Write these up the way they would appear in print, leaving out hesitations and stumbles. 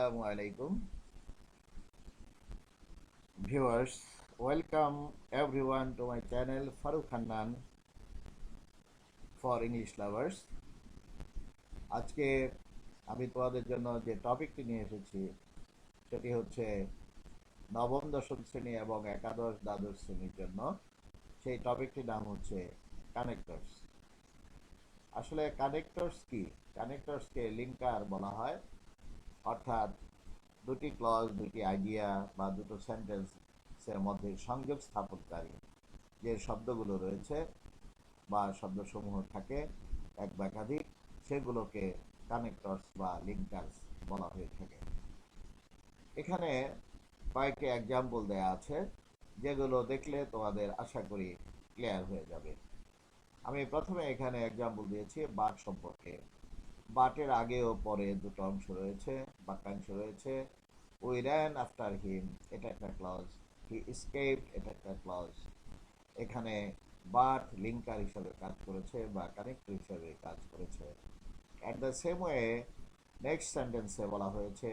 Assalamu alaikum. Viewers, welcome everyone to my channel Farooq Hannan for English lovers. আজকে আমি তোমাদের জন্য যে টপিকটি নিয়ে এসেছি সেটি হচ্ছে নবম দশম শ্রেণী এবং একাদশ দ্বাদশ শ্রেণীর জন্য। সেই টপিকটির নাম হচ্ছে কানেক্টরস। আসলে কানেক্টরস কি? কানেক্টরসকে লিঙ্কার বলা হয়, অর্থাৎ দুটি ক্লজ, দুটি আইডিয়া বা দুটো সেন্টেন্সের মধ্যে সংযোগ স্থাপনকারী যে শব্দগুলো রয়েছে বা শব্দসমূহ থাকে এক বা একাধিক, সেগুলোকে কানেক্টরস বা লিঙ্কার্স বলা হয়ে থাকে। এখানে কয়েকটি এক্সাম্পল দেয়া আছে যেগুলো দেখলে তোমাদের আশা করি ক্লিয়ার হয়ে যাবে। আমি প্রথমে এখানে এক্সাম্পল দিয়েছি বাট সম্পর্কে। বাটের আগে ও পরে দুটো অংশ রয়েছে, বাক্যাংশ রয়েছে। উই র্যান আফটার হিম, এটা একটা ক্লজ। হি এসকেপড, এটা একটা ক্লজ। এখানে বাট লিঙ্কার হিসাবে কাজ করেছে বা কানেক্টর হিসাবে কাজ করেছে। At the same way next সেন্টেন্সে বলা হয়েছে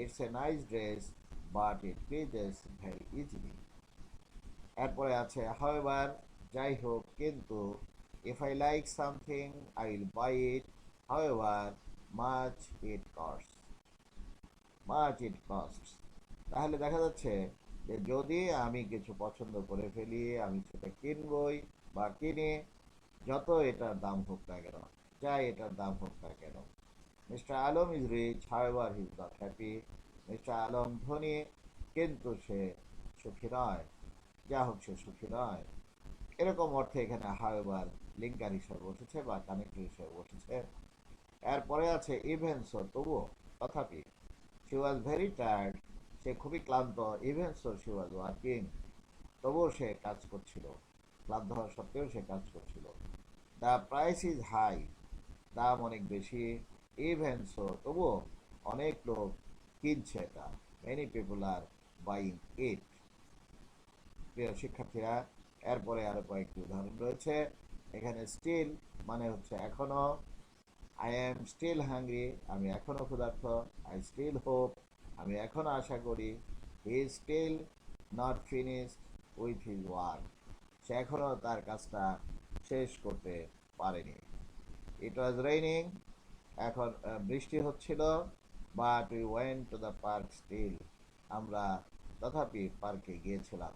it's a nice dress but it Bridges very easily. এরপরে আছে হাউএভার, যাই হোক, কিন্তু। If I like something I will buy it, however much it cost. Much it cost. তাহলে দেখা যাচ্ছে যে যদি আমি কিছু পছন্দ করে ফেলি, আমি সেটা কিনবই বা কিনি, যত এটার দাম হোক না কেন, যাই এটার দাম হোক না কেন। Mister Alam is rich, however he is not happy. Mister Alam ধনী, কিন্তু সে সুখী নয়, যা হোক সে সুখী নয়। এরকম অর্থে এখানে হাউএভার লিঙ্কার হিসেবে বসেছে বা কানেক্টর হিসেবে বসেছে। এরপরে আছে ইভেন্টস, তবুও, তথাপি। শি ওয়াজ ভেরি টায়ার্ড, সে খুবই ক্লান্ত। ইভেন্টস শি ওয়াজ ওয়ার্কিং, তবুও সে কাজ করছিল, ক্লান্ত হওয়া সত্ত্বেও সে কাজ করছিল। দ্য প্রাইস ইজ হাই, দাম অনেক বেশি। ইভেন্টস, তবুও অনেক লোক কিনছে এটা। Many people are buying it. প্রিয় শিক্ষার্থীরা, এরপরে আরো কয়েকটি উদাহরণ রয়েছে। এখানে স্টিল মানে হচ্ছে এখনো। আই এম স্টিল হাংরি, আমি এখনো ক্ষুধার্ত। আই স্টিল হোপ, আমি এখনো আশা করি। He is still not finished with his work, সে এখনো তার কাজটা শেষ করতে পারেনি। ইট ওয়াজ রেইনিং, এখন বৃষ্টি হচ্ছিল। But we went to the park still, আমরা তথাপি পার্কে গিয়েছিলাম,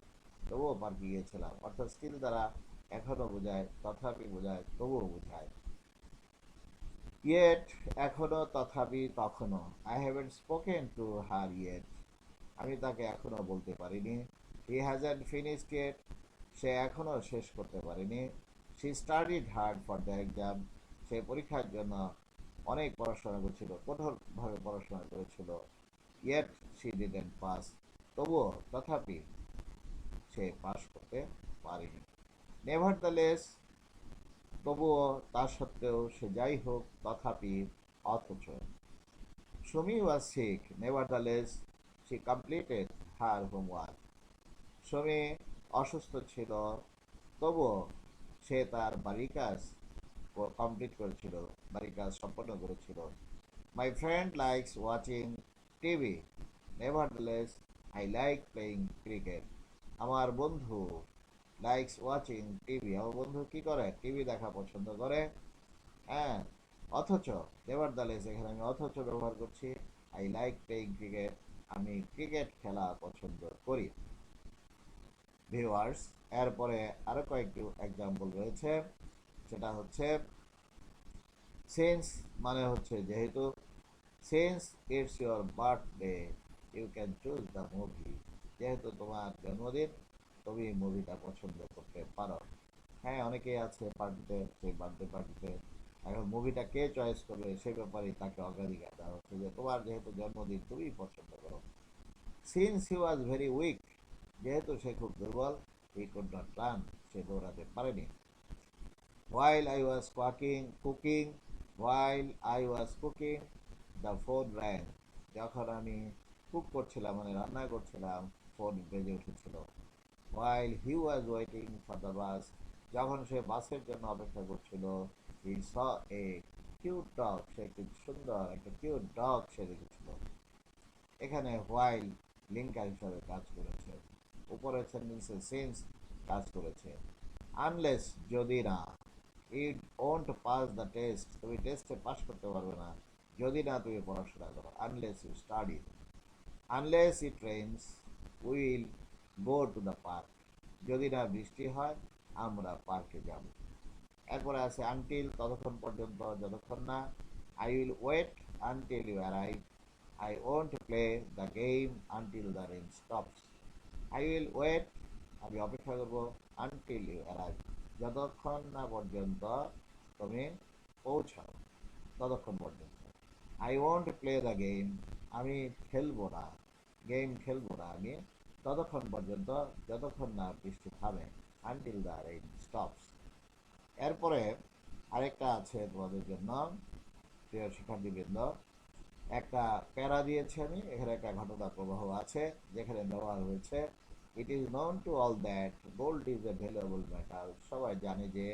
তবুও পার্কে গিয়েছিলাম। অর্থাৎ স্টিল দ্বারা এখনো বোঝায়, তথাপি বোঝায়, তবুও বোঝায়। ইয়েট, এখনো, তথাপি, তখনো। I haven't spoken to her yet, আমি তাকে এখনো বলতে পারিনি। হি হ্যাজন্ট ফিনিশড ইয়েট, সে এখনো শেষ করতে পারেনি। She studied hard for the exam, সে পরীক্ষার জন্য অনেক পড়াশোনা করেছিল, কঠোরভাবে পড়াশোনা করেছিল। ইয়েট শি ডিডন্ট পাস, তবুও, তথাপি সে পাস করতে পারেনি। নেভারদালেস, তবুও, তা সত্ত্বেও, সে যাই হোক, তথাপি, অথচ। Sumi was sick, nevertheless she completed her homework, Sumi অসুস্থ ছিল, তবুও সে তার বাড়ির কাজ কমপ্লিট করেছিল, বাড়ির কাজ সম্পন্ন করেছিল। My friend likes watching TV, নেভারদালেস I like playing cricket, আমার বন্ধু লাইকস ওয়াচিং টিভি, আমার বন্ধু কি করে, টিভি দেখা পছন্দ করে। হ্যাঁ, অথচ, নেভারদালেস, এখানে আমি অথচ ব্যবহার করছি। আই লাইক প্লেয়িং ক্রিকেট, আমি ক্রিকেট খেলা পছন্দ করি। ভিউয়ার্স, এরপরে আরো কয়েকটি এক্সাম্পল রয়েছে। সেটা হচ্ছে সিন্স মানে হচ্ছে যেহেতু। Since it's your birthday you can choose the movie, যেহেতু তোমার জন্মদিন, তুমি মুভিটা পছন্দ করতে পারো। হ্যাঁ, অনেকেই আছে পার্টিতে, সেই বার্থডে পার্টিতে এখন মুভিটা কে চয়েস করবে সে ব্যাপারে তাকে অগ্রাধিকার দেওয়া হচ্ছে, যে তোমার যেহেতু জন্মদিন তুমি পছন্দ করো। Since he was very weak, যেহেতু সে খুব দুর্বল। হি কুড নট রান, সে দৌড়াতে পারেনি। While I was cooking, while I was cooking, the phone rang. যখন আমি কুক করছিলাম মানে রান্না করছিলাম, ফোন বেজে উঠেছিল। While he was waiting for the bus, যখন সে বাসের জন্য অপেক্ষা করছিল, he saw a cute dog, সে একটি সুন্দর একটা কিউট ডগ সে দেখেছিল। এখানে হোয়াইল লিঙ্কার হিসাবে কাজ করেছে, উপরের সেন্টেন্সে সিন্স কাজ করেছে। আনলেস যদি না, it won't pass the test, তুমি টেস্টে পাস করতে পারবে না যদি না তুমি পড়াশোনা করো। Unless you study, unless it rains will go to the park, যদি না বৃষ্টি হয় আমরা পার্কে যাব। এরপরে আছে আনটিল, ততক্ষণ পর্যন্ত, যতক্ষণ না। I will wait until you arrive, I won't play the game until the rain stops. I will wait, আমি অপেক্ষা করবো, আনটিল ইউ অ্যারাইভ, যতক্ষণ না পর্যন্ত তুমি পৌঁছাও, ততক্ষণ পর্যন্ত। I won't play the game, আমি খেলবো না, গেম খেলবো না আমি, ততক্ষণ পর্যন্ত যতক্ষণ না বৃষ্টি থামে, আনটিল দ্য রেইন স্টপস। এরপরে আরেকটা আছে তোমাদের জন্য, প্রিয় শিক্ষার্থীবৃন্দ, একটা প্যারা দিয়েছি আমি, এখানে একটা ঘটনা প্রবাহ আছে যেখানে ব্যবহার হয়েছে it is known to all that gold is a valuable metal. সবাই জানে যে,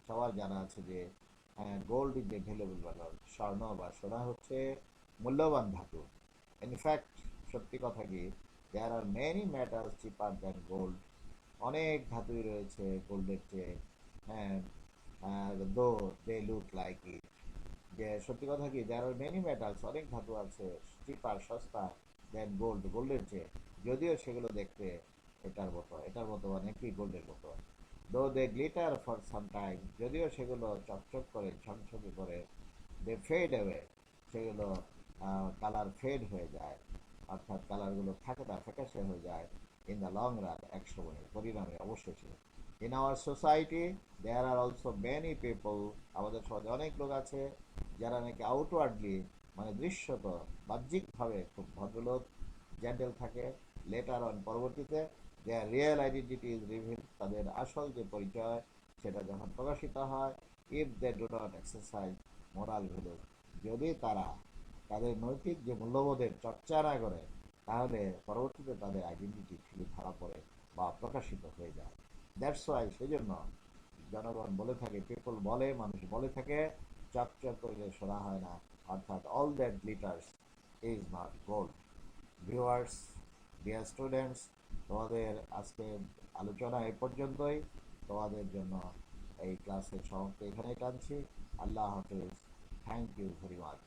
সবার জানা আছে যে gold is a valuable metal, স্বর্ণ বা সোনা হচ্ছে মূল্যবান ধাতু। ইনফ্যাক্ট সত্যি কথা কি, there are many metals cheaper than gold, অনেক ধাতুই রয়েছে গোল্ডের চেয়ে, হ্যাঁ, দো দে লুক লাইক ইট, যে সত্যি কথা কি, দেয়ার আর মেনি মেটালস, অনেক ধাতু আছে, চিপার সস্তা, দেন গোল্ড, গোল্ডের চেয়ে, যদিও সেগুলো দেখতে এটার মতো মানে কি গোল্ডের মতো। দো দে গ্লিটার ফর সাম টাইম, যদিও সেগুলো চকচক করে, ঝকঝকে করে। দে ফেড অ্যাওয়ে, সেগুলো কালার ফেড হয়ে যায়, অর্থাৎ কালারগুলো থাকে না, ফ্যাকাশে হয়ে যায়। ইন দ্য লং রান, এক সময় পরিণামে অবশেষে। In our society there are also many people, আমাদের সমাজে অনেক লোক আছে যারা নাকি আউটওয়ার্ডলি, মানে দৃশ্যত, বাহ্যিকভাবে খুব ভদ্রলোক, জেন্টেল থাকে। লেটার অন, পরবর্তীতে, their real identity is reveal, তাদের আসল যে পরিচয় সেটা যখন প্রকাশিত হয়। If they do not exercise moral values, যদি তারা তাদের নৈতিক যে মূল্যবোধের চর্চা না করে, তাহলে পরবর্তীতে তাদের আইডেন্টিটি খুবই ধরা পড়ে বা প্রকাশিত হয়ে যায়। দ্যাটস ওয়াই, সেই জন্য জনগণ বলে থাকে, পিপল বলে, মানুষ বলে থাকে, চকচক করলে সোনা হয় না, অর্থাৎ all that glitters is not gold. Viewers, dear students, তোমাদের আজকে আলোচনা এ পর্যন্তই। তোমাদের জন্য এই ক্লাসের সমাপ্তি এখানেই টানছি। আল্লাহ হাফিজ, থ্যাংক ইউ ভেরি মাচ।